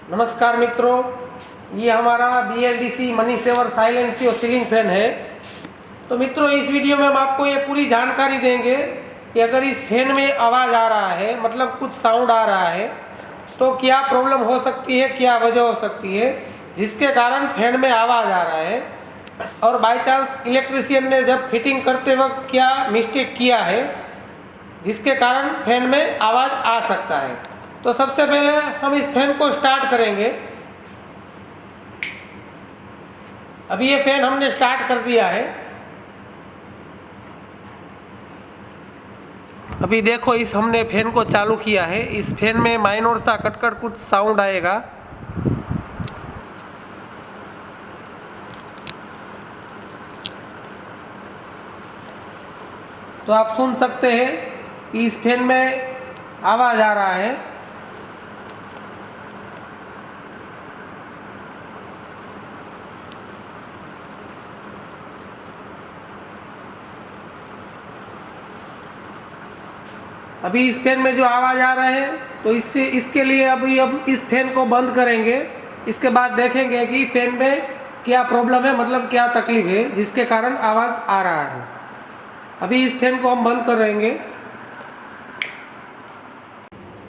नमस्कार मित्रों, ये हमारा BLDC money saver Silencio ceiling fan है। तो मित्रों, इस वीडियो में हम आपको ये पूरी जानकारी देंगे कि अगर इस फैन में आवाज़ आ रहा है, मतलब कुछ साउंड आ रहा है, तो क्या प्रॉब्लम हो सकती है, क्या वजह हो सकती है जिसके कारण फैन में आवाज़ आ रहा है, और बाय चांस इलेक्ट्रिशियन ने जब फिटिंग करते वक्त क्या मिस्टेक किया है जिसके कारण फैन में आवाज़ आ सकता है। तो सबसे पहले हम इस फैन को स्टार्ट करेंगे। अभी ये फैन हमने स्टार्ट कर दिया है। अभी देखो, इस हमने फैन को चालू किया है। इस फैन में माइनर सा कटकट कुछ साउंड आएगा। तो आप सुन सकते हैं कि इस फैन में आवाज़ आ रहा है। अभी इस फैन में जो आवाज़ आ रहा है, तो इसके लिए अभी अब इस फैन को बंद करेंगे। इसके बाद देखेंगे कि फैन में क्या प्रॉब्लम है, मतलब क्या तकलीफ है जिसके कारण आवाज़ आ रहा है। अभी इस फैन को हम बंद करेंगे।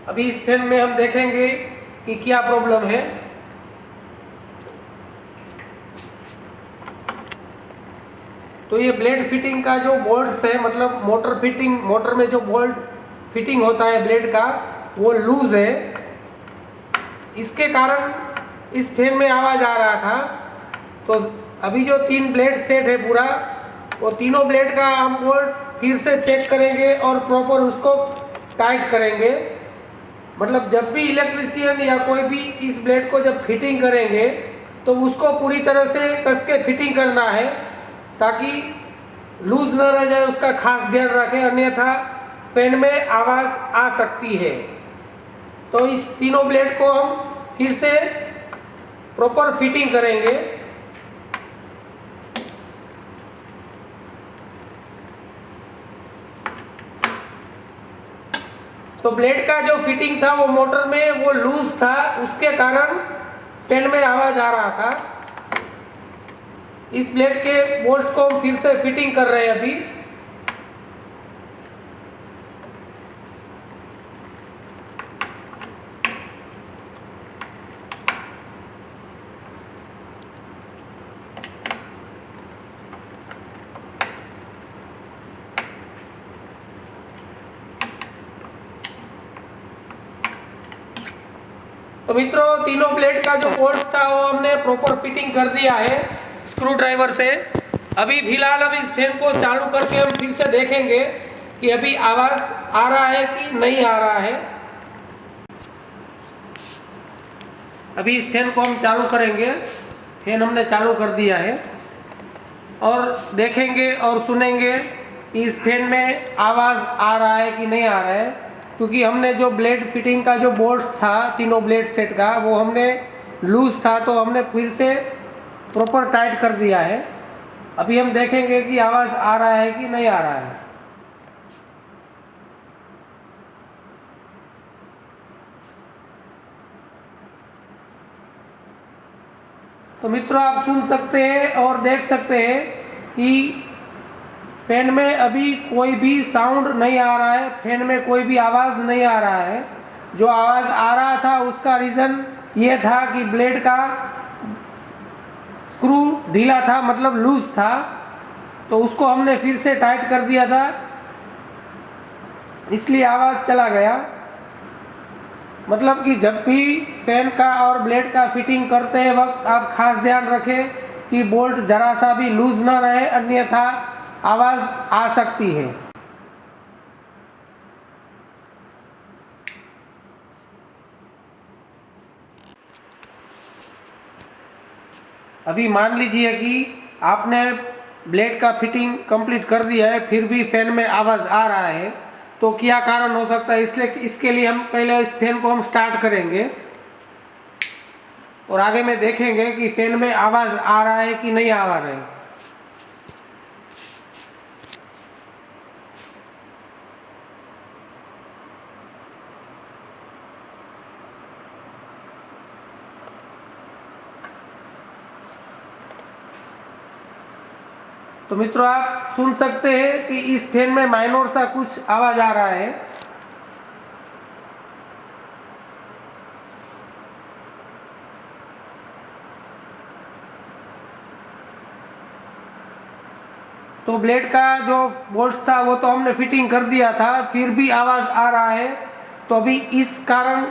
अभी इस फैन में हम देखेंगे कि क्या प्रॉब्लम है। तो ये ब्लेड फिटिंग का जो बोल्ट्स है, मतलब मोटर में जो बोल्ट फिटिंग होता है ब्लेड का, वो लूज है। इसके कारण इस फैन में आवाज़ आ रहा था। तो अभी जो 3 ब्लेड सेट है पूरा, वो तीनों ब्लेड का हम बोल्ट फिर से चेक करेंगे और प्रॉपर उसको टाइट करेंगे। मतलब जब भी इलेक्ट्रिशियन या कोई भी इस ब्लेड को जब फिटिंग करेंगे तो उसको पूरी तरह से कस के फिटिंग करना है ताकि लूज न रह जाए, उसका खास ध्यान रखें, अन्यथा फैन में आवाज़ आ सकती है। तो इस तीनों ब्लेड को हम फिर से प्रॉपर फिटिंग करेंगे। तो ब्लेड का जो फिटिंग था वो मोटर में वो लूज था, उसके कारण फैन में आवाज़ आ रहा था। इस ब्लेड के बोल्ट्स को हम फिर से फिटिंग कर रहे हैं अभी। तो मित्रों, तीनों ब्लेड का जो बोल्ट था वो हमने प्रॉपर फिटिंग कर दिया है स्क्रू ड्राइवर से। अभी फिलहाल अब इस फैन को चालू करके हम फिर से देखेंगे कि अभी आवाज़ आ रहा है कि नहीं आ रहा है। अभी इस फैन को हम चालू करेंगे। फैन हमने चालू कर दिया है और देखेंगे और सुनेंगे कि इस फैन में आवाज़ आ रहा है कि नहीं आ रहा है, क्योंकि हमने जो ब्लेड फिटिंग का जो बोल्ट्स था तीनों ब्लेड सेट का, वो हमने लूज था, तो हमने फिर से प्रॉपर टाइट कर दिया है। अभी हम देखेंगे कि आवाज़ आ रहा है कि नहीं आ रहा है। तो मित्रों, आप सुन सकते हैं और देख सकते हैं कि फैन में अभी कोई भी साउंड नहीं आ रहा है, फैन में कोई भी आवाज़ नहीं आ रहा है। जो आवाज़ आ रहा था उसका रीज़न ये था कि ब्लेड का स्क्रू ढीला था, मतलब लूज था, तो उसको हमने फिर से टाइट कर दिया था, इसलिए आवाज़ चला गया। मतलब कि जब भी फैन का और ब्लेड का फिटिंग करते वक्त आप खास ध्यान रखें कि बोल्ट जरा सा भी लूज ना रहे, अन्यथा आवाज़ आ सकती है। अभी मान लीजिए कि आपने ब्लेड का फिटिंग कंप्लीट कर दिया है, फिर भी फैन में आवाज़ आ रहा है, तो क्या कारण हो सकता है। इसलिए इसके लिए हम पहले इस फैन को हम स्टार्ट करेंगे और आगे में देखेंगे कि फैन में आवाज़ आ रहा है कि नहीं आ रहा है। तो मित्रों आप सुन सकते हैं कि इस फैन में माइनर सा कुछ आवाज आ रहा है। तो ब्लेड का जो बोल्ट था वो तो हमने फिटिंग कर दिया था, फिर भी आवाज आ रहा है। तो अभी इस कारण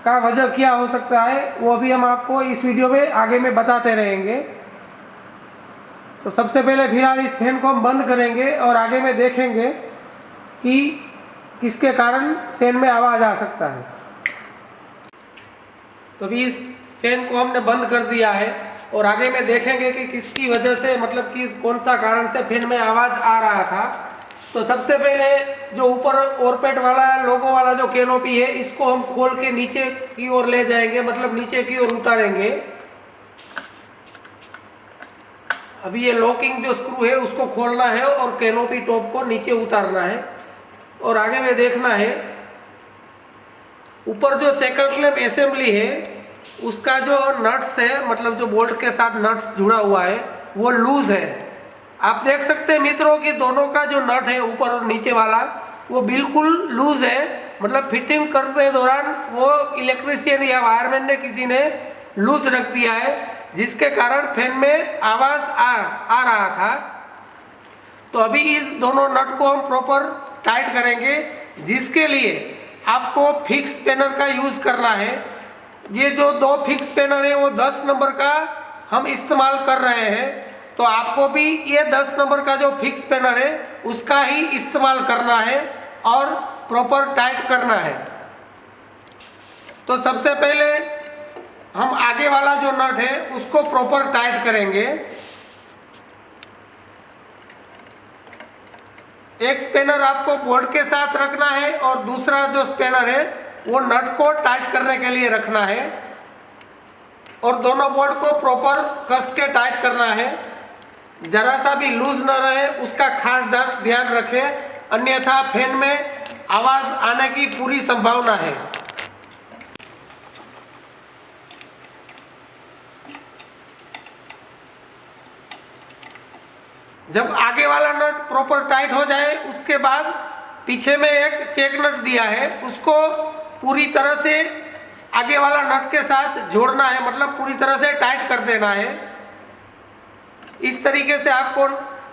का वजह क्या हो सकता है वो अभी हम आपको इस वीडियो में आगे में बताते रहेंगे। तो सबसे पहले फिलहाल इस फैन को हम बंद करेंगे और आगे में देखेंगे कि किसके कारण फैन में आवाज आ सकता है। तो अभी इस फैन को हमने बंद कर दिया है और आगे में देखेंगे कि किसकी वजह से, मतलब कि कौन सा कारण से फैन में आवाज आ रहा था। तो सबसे पहले जो ऊपर ओरपेट वाला लोगो वाला जो कैनोपी है इसको हम खोल के नीचे की ओर ले जाएंगे, मतलब नीचे की ओर उतारेंगे। अभी ये लॉकिंग जो स्क्रू है उसको खोलना है और कैनोपी टॉप को नीचे उतारना है। और आगे में देखना है ऊपर जो साइकिल क्लैंप असेंबली है उसका जो नट्स है, मतलब जो बोल्ट के साथ नट्स जुड़ा हुआ है वो लूज है। आप देख सकते हैं मित्रों कि दोनों का जो नट है ऊपर और नीचे वाला वो बिल्कुल लूज है, मतलब फिटिंग करते दौरान वो इलेक्ट्रिशियन या वायरमैन ने किसी ने लूज रख दिया है, जिसके कारण फैन में आवाज आ रहा था। तो अभी इस दोनों नट को हम प्रॉपर टाइट करेंगे, जिसके लिए आपको फिक्स स्पैनर का यूज करना है। ये जो दो फिक्स स्पैनर है वो 10 नंबर का हम इस्तेमाल कर रहे हैं, तो आपको भी ये 10 नंबर का जो फिक्स स्पैनर है उसका ही इस्तेमाल करना है और प्रॉपर टाइट करना है। तो सबसे पहले हम आगे वाला जो नट है उसको प्रॉपर टाइट करेंगे। एक स्पैनर आपको बोल्ट के साथ रखना है और दूसरा जो स्पैनर है वो नट को टाइट करने के लिए रखना है और दोनों बोल्ट को प्रॉपर कस के टाइट करना है। जरा सा भी लूज न रहे उसका खास ध्यान रखें, अन्यथा फैन में आवाज आने की पूरी संभावना है। जब आगे वाला नट प्रॉपर टाइट हो जाए उसके बाद पीछे में एक चेक नट दिया है उसको पूरी तरह से आगे वाला नट के साथ जोड़ना है, मतलब पूरी तरह से टाइट कर देना है। इस तरीके से आपको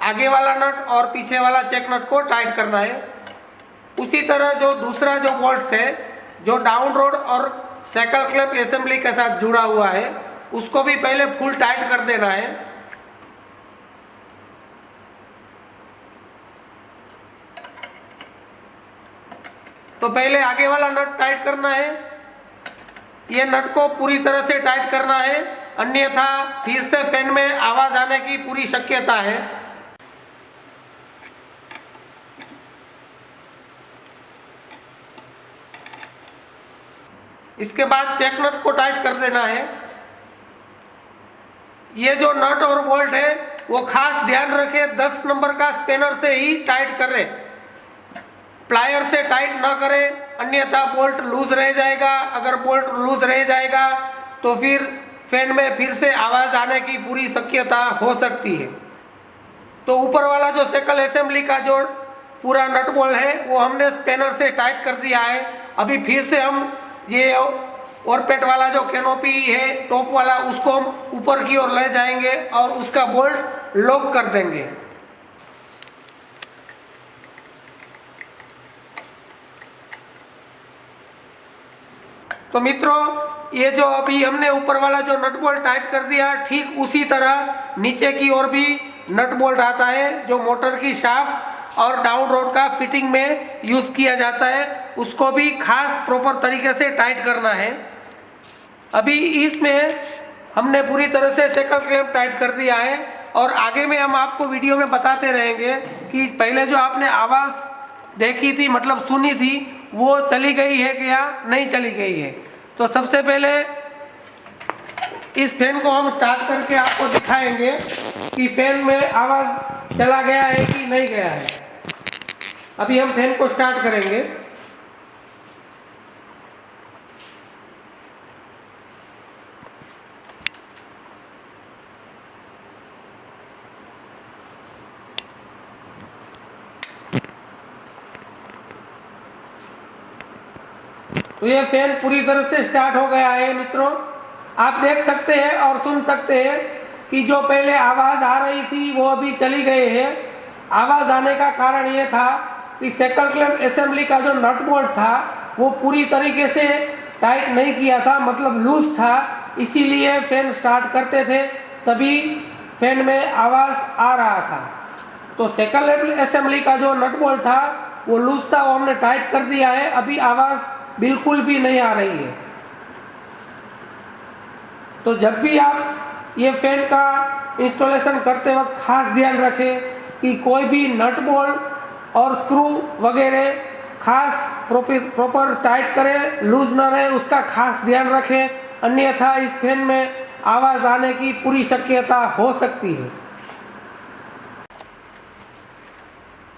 आगे वाला नट और पीछे वाला चेक नट को टाइट करना है। उसी तरह जो दूसरा जो बोल्ट्स है जो डाउन रोड और साइकिल क्लैंप असेंबली के साथ जुड़ा हुआ है उसको भी पहले फुल टाइट कर देना है। तो पहले आगे वाला नट टाइट करना है, ये नट को पूरी तरह से टाइट करना है, अन्यथा फिर से फैन में आवाज आने की पूरी शक्यता है। इसके बाद चेक नट को टाइट कर देना है। ये जो नट और बोल्ट है वो खास ध्यान रखें 10 नंबर का स्पैनर से ही टाइट करें, प्लायर से टाइट ना करें, अन्यथा बोल्ट लूज रह जाएगा। अगर बोल्ट लूज रह जाएगा तो फिर फैन में फिर से आवाज आने की पूरी शक्यता हो सकती है। तो ऊपर वाला जो साइकिल असेंबली का जो पूरा नट बोल्ट है वो हमने स्पैनर से टाइट कर दिया है। अभी फिर से हम ये ओरपेट वाला जो कैनोपी है टॉप वाला उसको हम ऊपर की ओर ले जाएंगे और उसका बोल्ट लॉक कर देंगे। तो मित्रों ये जो अभी हमने ऊपर वाला जो नट बोल्ट टाइट कर दिया, ठीक उसी तरह नीचे की ओर भी नट बोल्ट आता है जो मोटर की शाफ्ट और डाउन रोड का फिटिंग में यूज किया जाता है, उसको भी खास प्रॉपर तरीके से टाइट करना है। अभी इसमें हमने पूरी तरह से साइकिल क्लैंप टाइट कर दिया है और आगे में हम आपको वीडियो में बताते रहेंगे कि पहले जो आपने आवाज़ देखी थी, मतलब सुनी थी, वो चली गई है कि या नहीं चली गई है। तो सबसे पहले इस फैन को हम स्टार्ट करके आपको दिखाएंगे कि फैन में आवाज़ चला गया है कि नहीं गया है। अभी हम फैन को स्टार्ट करेंगे। तो ये फैन पूरी तरह से स्टार्ट हो गया है मित्रों। आप देख सकते हैं और सुन सकते हैं कि जो पहले आवाज़ आ रही थी वो अभी चली गई है। आवाज़ आने का कारण ये था कि सेकल क्लैंप असेंबली का जो नट बोल्ट था वो पूरी तरीके से टाइट नहीं किया था, मतलब लूज था, इसीलिए फैन स्टार्ट करते थे तभी फैन में आवाज़ आ रहा था। तो सेकल क्लैंप असेंबली का जो नट बोल्ट था वो लूज था, वो हमने टाइट कर दिया है, अभी आवाज़ बिल्कुल भी नहीं आ रही है। तो जब भी आप ये फैन का इंस्टॉलेशन करते वक्त खास ध्यान रखें कि कोई भी नट बोल्ट और स्क्रू वगैरह खास प्रॉपर टाइट करें, लूज ना रहे, उसका खास ध्यान रखें, अन्यथा इस फैन में आवाज़ आने की पूरी शक्यता हो सकती है।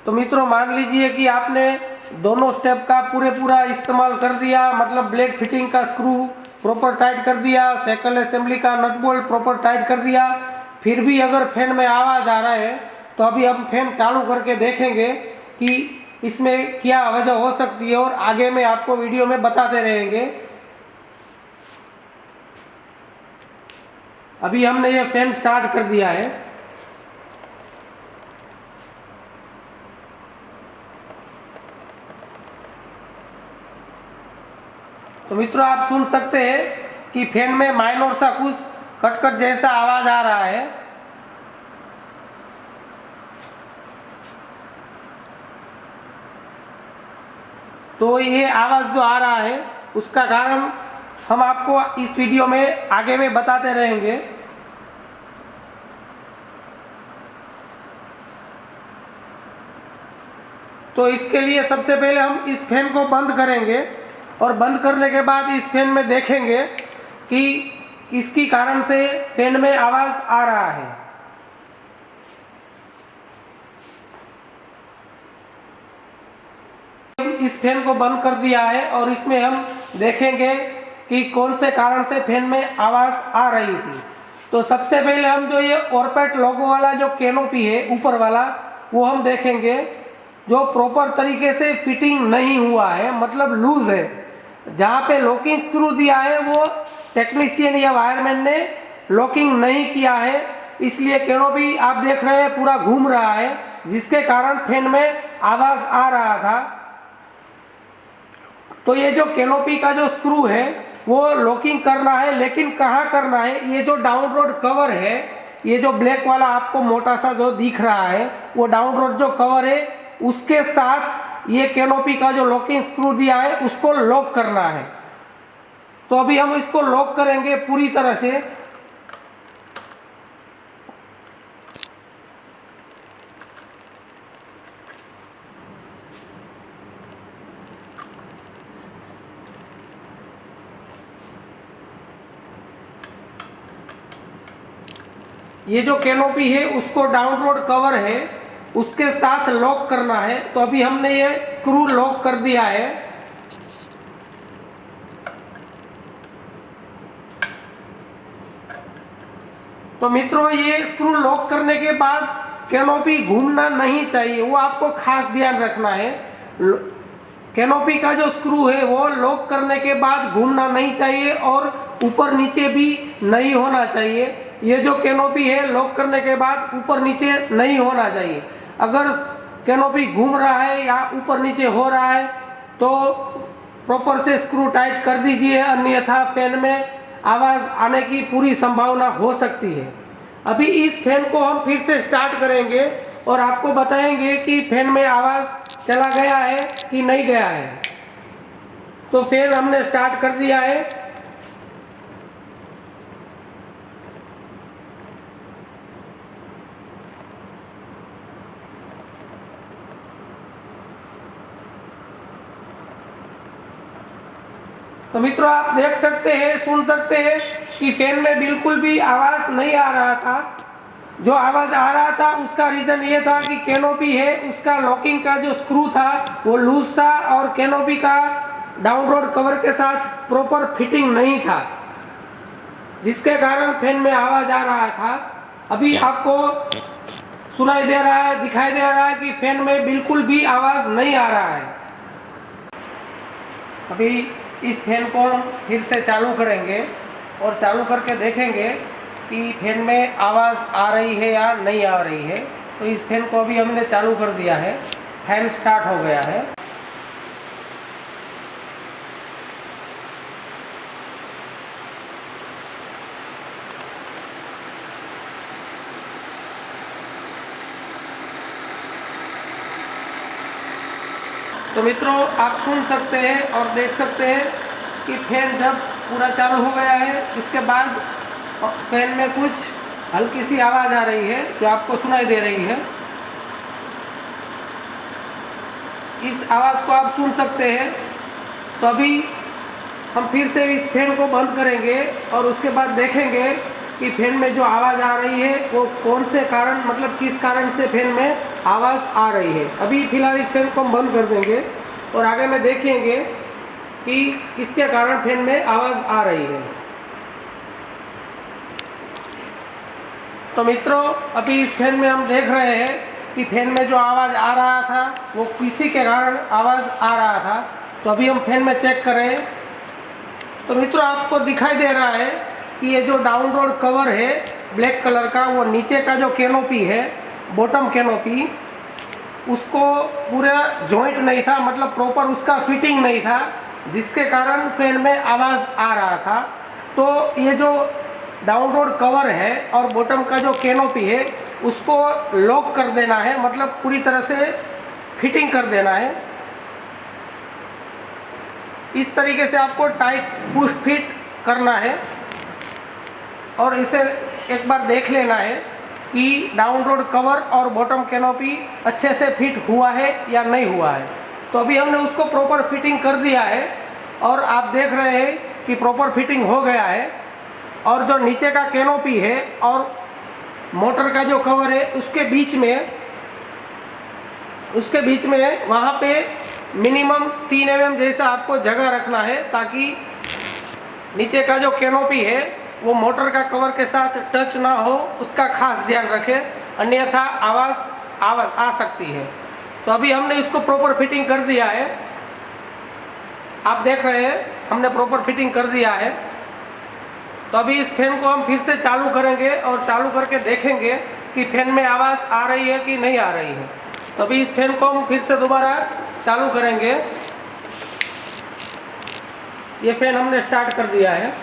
तो मित्रों मान लीजिए कि आपने दोनों स्टेप का पूरा इस्तेमाल कर दिया, मतलब ब्लेड फिटिंग का स्क्रू प्रॉपर टाइट कर दिया, सेकल असेंबली का नट बोल्ट प्रॉपर टाइट कर दिया, फिर भी अगर फैन में आवाज़ आ रहा है तो अभी हम फैन चालू करके देखेंगे कि इसमें क्या वजह हो सकती है और आगे में आपको वीडियो में बताते रहेंगे। अभी हमने ये फैन स्टार्ट कर दिया है। तो मित्रों आप सुन सकते हैं कि फैन में माइनर सा कुछ कटकट जैसा आवाज आ रहा है। तो ये आवाज जो आ रहा है उसका कारण हम आपको इस वीडियो में आगे में बताते रहेंगे। तो इसके लिए सबसे पहले हम इस फैन को बंद करेंगे और बंद करने के बाद इस फैन में देखेंगे कि किसकी कारण से फैन में आवाज आ रहा है। इस फैन को बंद कर दिया है और इसमें हम देखेंगे कि कौन से कारण से फैन में आवाज आ रही थी। तो सबसे पहले हम जो ये ऑरपेट लोगो वाला जो कैनोपी है ऊपर वाला वो हम देखेंगे, जो प्रॉपर तरीके से फिटिंग नहीं हुआ है, मतलब लूज है। जहाँ पे लॉकिंग स्क्रू दिया है वो टेक्नीशियन या वायरमैन ने लॉकिंग नहीं किया है, इसलिए कैनोपी आप देख रहे हैं पूरा घूम रहा है, जिसके कारण फैन में आवाज आ रहा था। तो ये जो कैनोपी का जो स्क्रू है वो लॉकिंग करना है, लेकिन कहाँ करना है, ये जो डाउन रोड कवर है, ये जो ब्लैक वाला आपको मोटा सा जो दिख रहा है वो डाउन रोड जो कवर है उसके साथ ये कैनोपी का जो लॉकिंग स्क्रू दिया है उसको लॉक करना है। तो अभी हम इसको लॉक करेंगे पूरी तरह से। ये जो कैनोपी है उसको डाउन रोड कवर है उसके साथ लॉक करना है। तो अभी हमने ये स्क्रू लॉक कर दिया है। तो मित्रों ये स्क्रू लॉक करने के बाद कैनोपी घूमना नहीं चाहिए, वो आपको खास ध्यान रखना है। कैनोपी का जो स्क्रू है वो लॉक करने के बाद घूमना नहीं चाहिए और ऊपर नीचे भी नहीं होना चाहिए। ये जो कैनोपी है लॉक करने के बाद ऊपर नीचे नहीं होना चाहिए। अगर कैनोपी घूम रहा है या ऊपर नीचे हो रहा है तो प्रॉपर से स्क्रू टाइट कर दीजिए, अन्यथा फैन में आवाज़ आने की पूरी संभावना हो सकती है। अभी इस फैन को हम फिर से स्टार्ट करेंगे और आपको बताएंगे कि फैन में आवाज़ चला गया है कि नहीं गया है। तो फैन हमने स्टार्ट कर दिया है। तो मित्रों आप देख सकते हैं, सुन सकते हैं कि फैन में बिल्कुल भी आवाज़ नहीं आ रहा था। जो आवाज़ आ रहा था उसका रीज़न ये था कि कैनोपी है उसका लॉकिंग का जो स्क्रू था वो लूज था और कैनोपी का डाउन रोड कवर के साथ प्रॉपर फिटिंग नहीं था, जिसके कारण फैन में आवाज़ आ रहा था। अभी आपको सुनाई दे रहा है, दिखाई दे रहा है कि फैन में बिल्कुल भी आवाज़ नहीं आ रहा है। अभी इस फैन को हम फिर से चालू करेंगे और चालू करके देखेंगे कि फैन में आवाज़ आ रही है या नहीं आ रही है। तो इस फैन को अभी हमने चालू कर दिया है, फैन स्टार्ट हो गया है। तो मित्रों, आप सुन सकते हैं और देख सकते हैं कि फैन जब पूरा चालू हो गया है, इसके बाद फैन में कुछ हल्की सी आवाज़ आ रही है जो आपको सुनाई दे रही है। इस आवाज़ को आप सुन सकते हैं। तो अभी हम फिर से इस फैन को बंद करेंगे और उसके बाद देखेंगे कि फैन में जो आवाज़ आ रही है वो कौन से कारण, मतलब किस कारण से फैन में आवाज़ आ रही है। अभी फ़िलहाल इस फैन को हम बंद कर देंगे और आगे में देखेंगे कि किसके कारण फैन में आवाज़ आ रही है। तो मित्रों, अभी इस फैन में हम देख रहे हैं कि फैन में जो आवाज़ आ रहा था वो किसी के कारण आवाज़ आ रहा था। तो अभी हम फैन में चेक करें तो मित्रों, आपको दिखाई दे रहा है कि ये जो डाउन रोड कवर है ब्लैक कलर का, वो नीचे का जो कैनोपी है, बॉटम कैनोपी, उसको पूरा जॉइंट नहीं था, मतलब प्रॉपर उसका फिटिंग नहीं था, जिसके कारण फैन में आवाज़ आ रहा था। तो ये जो डाउन रोड कवर है और बॉटम का जो कैनोपी है उसको लॉक कर देना है, मतलब पूरी तरह से फिटिंग कर देना है। इस तरीके से आपको टाइट पुश फिट करना है और इसे एक बार देख लेना है कि डाउन रोड कवर और बॉटम कैनोपी अच्छे से फिट हुआ है या नहीं हुआ है। तो अभी हमने उसको प्रॉपर फिटिंग कर दिया है और आप देख रहे हैं कि प्रॉपर फिटिंग हो गया है। और जो नीचे का कैनोपी है और मोटर का जो कवर है उसके बीच में वहाँ पे मिनिमम 3 mm जैसा आपको जगह रखना है, ताकि नीचे का जो कैनोपी है वो मोटर का कवर के साथ टच ना हो, उसका खास ध्यान रखें, अन्यथा आवाज़ आ सकती है। तो अभी हमने इसको प्रॉपर फिटिंग कर दिया है, आप देख रहे हैं हमने प्रॉपर फिटिंग कर दिया है। तो अभी इस फैन को हम फिर से चालू करेंगे और चालू करके देखेंगे कि फैन में आवाज़ आ रही है कि नहीं आ रही है। तो अभी इस फैन को हम फिर से दोबारा चालू करेंगे। ये फैन हमने स्टार्ट कर दिया है।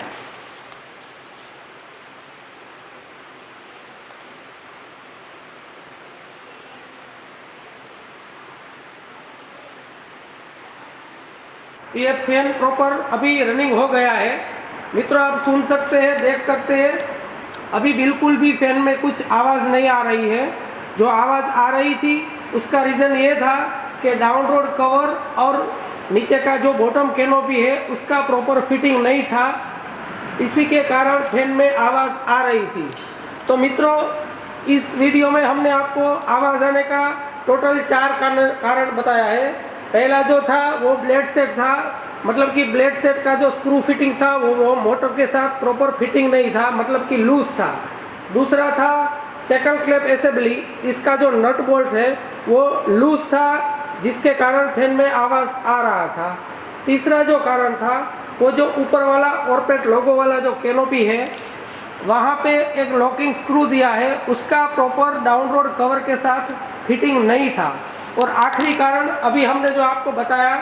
ये फैन प्रॉपर अभी रनिंग हो गया है। मित्रों, आप सुन सकते हैं, देख सकते हैं, अभी बिल्कुल भी फैन में कुछ आवाज़ नहीं आ रही है। जो आवाज़ आ रही थी उसका रीज़न ये था कि डाउन रोड कवर और नीचे का जो बॉटम कैनोपी है उसका प्रॉपर फिटिंग नहीं था, इसी के कारण फैन में आवाज़ आ रही थी। तो मित्रों, इस वीडियो में हमने आपको आवाज़ आने का टोटल 4 कारण बताया है। पहला जो था वो ब्लेड सेट था, मतलब कि ब्लेड सेट का जो स्क्रू फिटिंग था वो मोटर के साथ प्रॉपर फिटिंग नहीं था, मतलब कि लूज था। दूसरा था सेकंड क्लैंप असेंबली, इसका जो नट बोल्ट है वो लूज था, जिसके कारण फैन में आवाज़ आ रहा था। तीसरा जो कारण था वो जो ऊपर वाला ऑरपेट लोगो वाला जो कैनोपी है वहाँ पे एक लॉकिंग स्क्रू दिया है, उसका प्रॉपर डाउन रोड कवर के साथ फिटिंग नहीं था। और आखिरी कारण अभी हमने जो आपको बताया,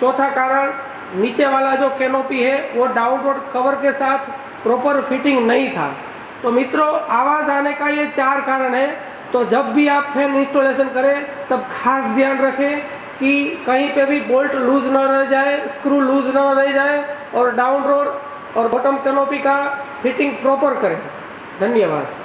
चौथा कारण नीचे वाला जो कैनोपी है वो डाउन रोड कवर के साथ प्रॉपर फिटिंग नहीं था। तो मित्रों, आवाज़ आने का ये 4 कारण है। तो जब भी आप फैन इंस्टॉलेशन करें तब खास ध्यान रखें कि कहीं पे भी बोल्ट लूज ना रह जाए, स्क्रू लूज ना रह जाए और डाउन रोड और बॉटम कैनोपी का फिटिंग प्रॉपर करें। धन्यवाद।